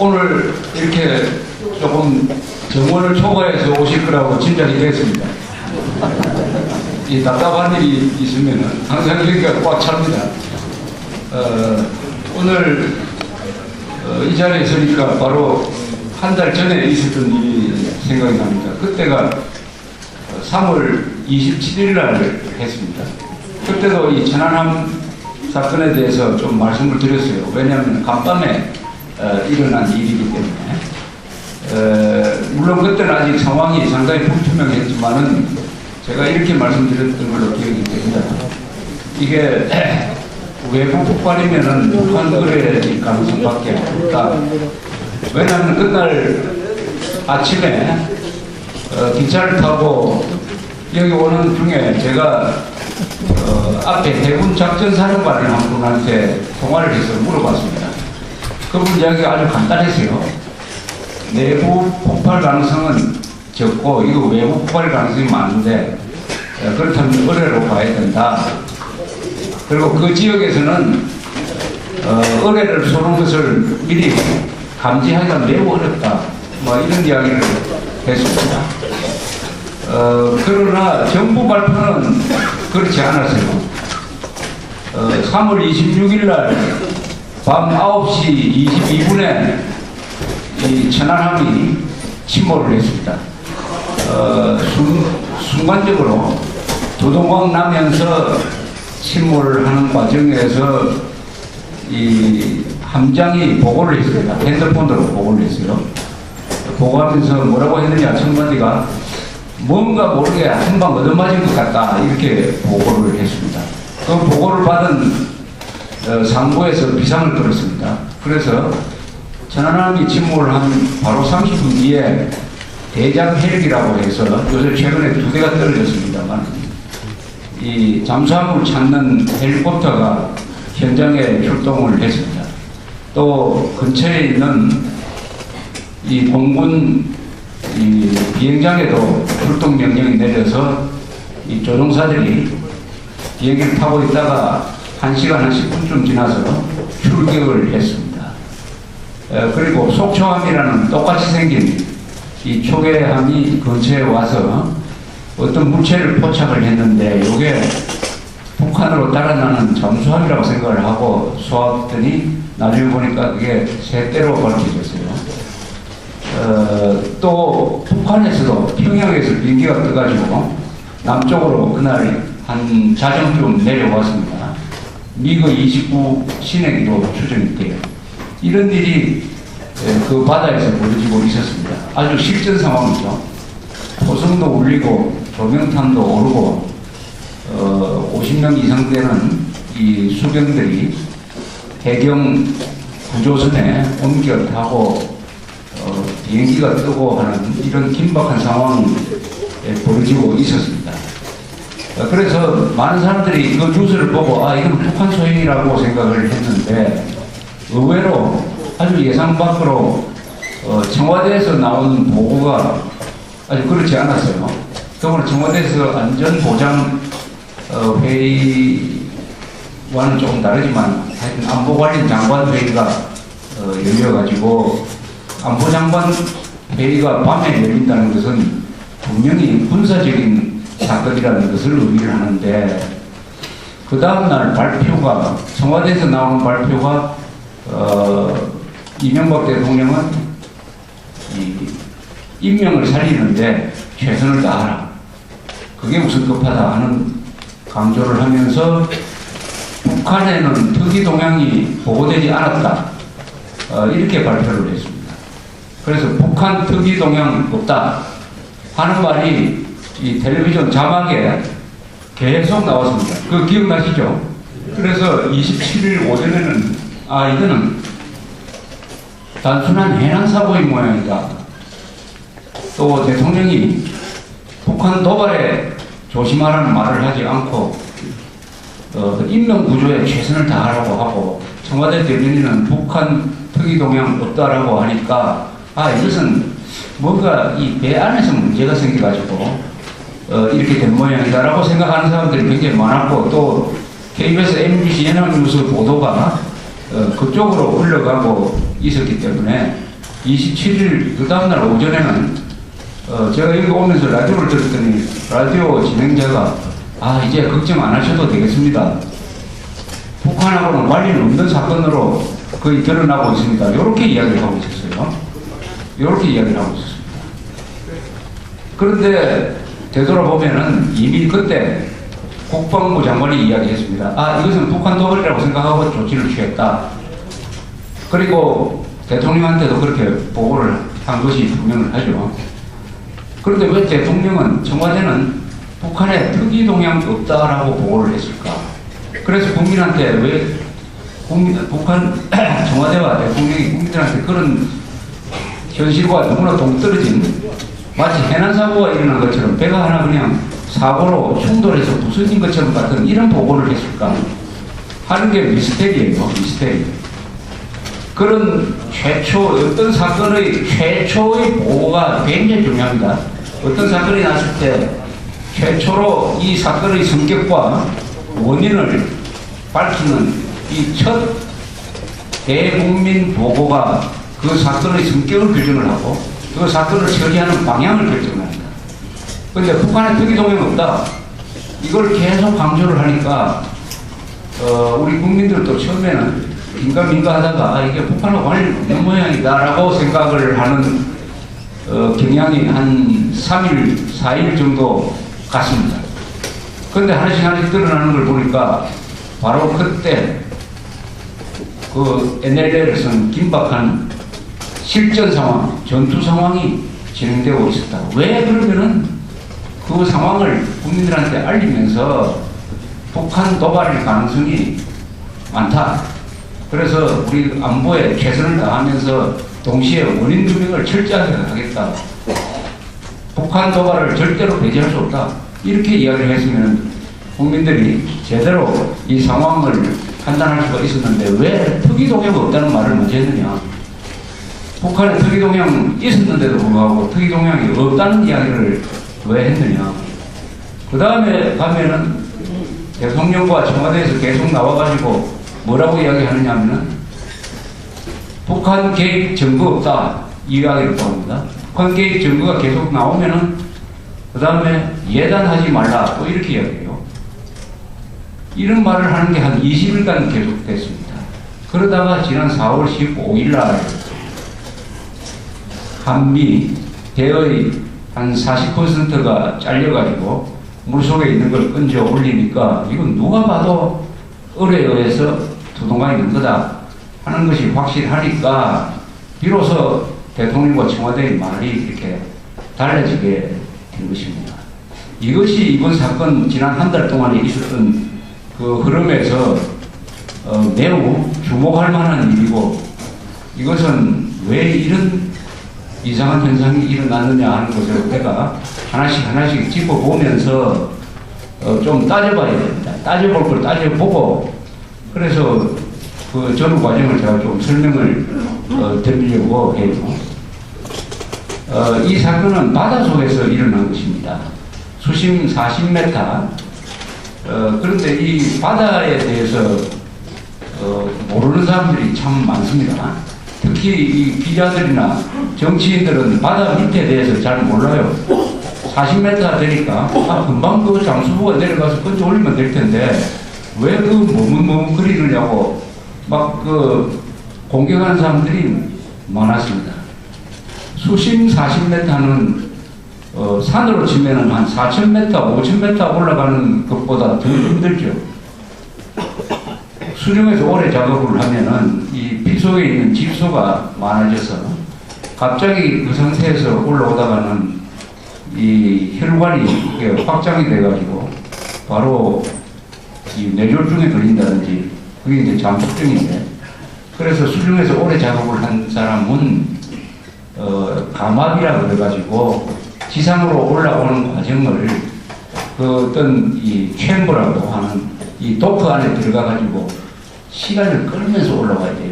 오늘 이렇게 조금 정원을 초과해서 오실 거라고 짐작이 되었습니다. 이 답답한 일이 있으면 항상 여기가 꽉 찹니다. 오늘 이 자리에 서니까 바로 한 달 전에 있었던 일이 생각이 납니다. 그때가 3월 27일 날 했습니다. 그때도 이 천안함 사건에 대해서 좀 말씀을 드렸어요. 왜냐하면 간밤에 일어난 일이기 때문에 물론 그때는 아직 상황이 상당히 불투명했지만은 제가 이렇게 말씀드렸던 걸로 기억이 됩니다. 이게 외부 폭발이면은 북한 의뢰일 가능성밖에 없다. 왜냐하면 그날 아침에 기차를 타고 여기 오는 중에 제가 앞에 해군 작전사령관인 한 분한테 통화를 해서 물어봤습니다. 그분 이야기가 아주 간단했어요. 내부 폭발 가능성은 적고 이거 외부 폭발 가능성이 많은데 그렇다면 의뢰로 가야 된다. 그리고 그 지역에서는 의뢰를 쏘는 것을 미리 감지하기가 매우 어렵다. 뭐 이런 이야기를 했습니다. 그러나 정부 발표는 그렇지 않았어요. 3월 26일 날 밤 9시 22분에 이 천안함이 침몰을 했습니다. 순간적으로 도동강 나면서 침몰을 하는 과정에서 이 함장이 보고를 했습니다. 핸드폰으로 보고를 했어요. 보고하면서 뭐라고 했느냐, 청와대가 뭔가 모르게 한 방 얻어맞은 것 같다 이렇게 보고를 했습니다. 그 보고를 받은 상부에서 비상을 걸었습니다. 그래서 천안함이 침몰을 한 바로 30분 뒤에 대장 헬기라고 해서 요새 최근에 2대가 떨어졌습니다만 이 잠수함을 찾는 헬리콥터가 현장에 출동을 했습니다. 또 근처에 있는 이 공군 이 비행장에도 출동 명령이 내려서 이 조종사들이 비행기를 타고 있다가 1시간 한 10분쯤 지나서 출격을 했습니다. 그리고 속초함이라는 똑같이 생긴 이 초계함이 근처에 와서 어떤 물체를 포착을 했는데 이게 북한으로 달아나는 잠수함이라고 생각을 하고 쏘았더니 나중에 보니까 그게 새떼로 밝혀졌어요. 또 북한에서도 평양에서 비행기가 떠가지고 남쪽으로 그날 한 자정쯤 내려왔습니다. 미그 29 신행도 추정이 돼요. 이런 일이 그 바다에서 벌어지고 있었습니다. 아주 실전 상황이죠. 호성도 울리고 조명탄도 오르고 50명 이상 되는 이 수병들이 해경 구조선에 옮겨 타고 비행기가 뜨고 하는 이런 긴박한 상황이 벌어지고 있었습니다. 그래서 많은 사람들이 그 뉴스를 보고 이건 북한 소행이라고 생각을 했는데 의외로 아주 예상 밖으로 청와대에서 나온 보고가 아주 그렇지 않았어요. 더불어 청와대에서 안전보장 회의와는 조금 다르지만 하여튼 안보관리 장관 회의가 열려가지고 안보장관 회의가 밤에 열린다는 것은 분명히 군사적인 사건이라는 것을 의미를 하는데 그 다음날 발표가 청와대에서 나오는 발표가 이명박 대통령은 인명을 살리는데 최선을 다하라. 그게 무슨 급하다 하는 강조를 하면서 북한에는 특이 동향이 보고되지 않았다. 이렇게 발표를 했습니다. 그래서 북한 특이 동향 없다 하는 말이 이 텔레비전 자막에 계속 나왔습니다. 그거 기억나시죠? 그래서 27일 오전에는 이거는 단순한 해난사고의 모양이다. 또 대통령이 북한 도발에 조심하라는 말을 하지 않고 인명구조에 최선을 다하라고 하고 청와대 대변인은 북한 특이 동향 없다라고 하니까 이것은 뭔가 이 배 안에서 문제가 생겨가지고 이렇게 된 모양이다라고 생각하는 사람들이 굉장히 많았고 또 KBS, MBC 연합뉴스 보도가 그쪽으로 흘러가고 있었기 때문에 27일 그 다음날 오전에는 제가 여기 오면서 라디오를 들었더니 라디오 진행자가 이제 걱정 안 하셔도 되겠습니다. 북한하고는 관련 없는 사건으로 거의 드러나고 있습니다. 이렇게 이야기를 하고 있었어요. 이렇게 이야기를 하고 있었습니다. 그런데 되돌아보면은 이미 그때 국방부 장관이 이야기했습니다. 이것은 북한 도발이라고 생각하고 조치를 취했다. 그리고 대통령한테도 그렇게 보고를 한 것이 분명을 하죠. 그런데 왜 대통령은 청와대는 북한에 특이 동향이 없다라고 보고를 했을까? 그래서 국민한테 왜 북한 청와대와 대통령이 국민들한테 그런 현실과 너무나 동떨어진 마치 해난 사고가 일어난 것처럼 배가 하나 그냥 사고로 충돌해서 부서진 것처럼 같은 이런 보고를 했을까 하는 게 미스테리예요. 미스테리. 그런 어떤 사건의 최초의 보고가 굉장히 중요합니다. 어떤 사건이 났을 때 최초로 이 사건의 성격과 원인을 밝히는 이 첫 대국민 보고가 그 사건의 성격을 결정을 하고 그 사건을 처리하는 방향을 결정합니다. 그런데 북한에 특이 동향이 없다. 이걸 계속 강조를 하니까 우리 국민들도 처음에는 긴가민가 하다가 이게 북한과 관련이 없는 모양이다라고 생각을 하는 경향이 한 3일, 4일 정도 갔습니다. 그런데 하나씩 드러나는 걸 보니까 바로 그때 그 NLL에서는 긴박한 실전 상황, 전투 상황이 진행되고 있었다. 왜 그러면은 그 상황을 국민들한테 알리면서 북한 도발일 가능성이 많다. 그래서 우리 안보에 최선을 다하면서 동시에 원인 규명을 철저하게 하겠다. 북한 도발을 절대로 배제할 수 없다. 이렇게 이야기를 했으면 국민들이 제대로 이 상황을 판단할 수가 있었는데 왜 특이 동향이 없다는 말을 먼저 했느냐. 북한에 특이 동향이 있었는데도 불구하고 특이 동향이 없다는 이야기를 왜 했느냐. 그 다음에 가면은 대통령과 청와대에서 계속 나와가지고 뭐라고 이야기하느냐 하면은 북한 개입 증거 없다. 이 이야기를 합니다. 북한 개입 증거가 계속 나오면은 그 다음에 예단하지 말라. 또 이렇게 이야기해요. 이런 말을 하는 게 한 20일간 계속됐습니다. 그러다가 지난 4월 15일 날 한미 대의 한 40%가 잘려가지고 물속에 있는 걸 끈져 올리니까 이건 누가 봐도 을에 의해서 두동강이 된 거다 하는 것이 확실하니까 비로소 대통령과 청와대의 말이 이렇게 달라지게 된 것입니다. 이것이 이번 사건 지난 한 달 동안에 있었던 그 흐름에서 매우 주목할 만한 일이고 이것은 왜 이런 이상한 현상이 일어났느냐 하는 것을 우리가 하나씩 짚어보면서 좀 따져봐야 됩니다. 따져볼 걸 따져보고 그래서 그 전후 과정을 제가 좀 설명을 드리려고 해요. 이 사건은 바다 속에서 일어난 것입니다. 수심 40m. 그런데 이 바다에 대해서 모르는 사람들이 참 많습니다. 특히 이 기자들이나 정치인들은 바다 밑에 대해서 잘 몰라요. 40m 되니까 금방 그 장수부가 내려가서 건져 올리면 될 텐데 왜 그 머뭇머뭇거리느냐고 막 그 공격하는 사람들이 많았습니다. 수심 40m는 산으로 치면은 한 4,000m, 5,000m 올라가는 것보다 더 힘들죠. 수중에서 오래 작업을 하면은 이 피 속에 있는 질소가 많아져서 갑자기 그 상태에서 올라오다가는 이 혈관이 확장이 돼가지고 바로 이 뇌졸중에 걸린다든지 그게 이제 잠수증인데 그래서 수중에서 오래 작업을 한 사람은 감압이라 그래가지고 지상으로 올라오는 과정을 그 어떤 이 챔버라고 하는 이 도크 안에 들어가가지고 시간을 끌면서 올라가야 돼요.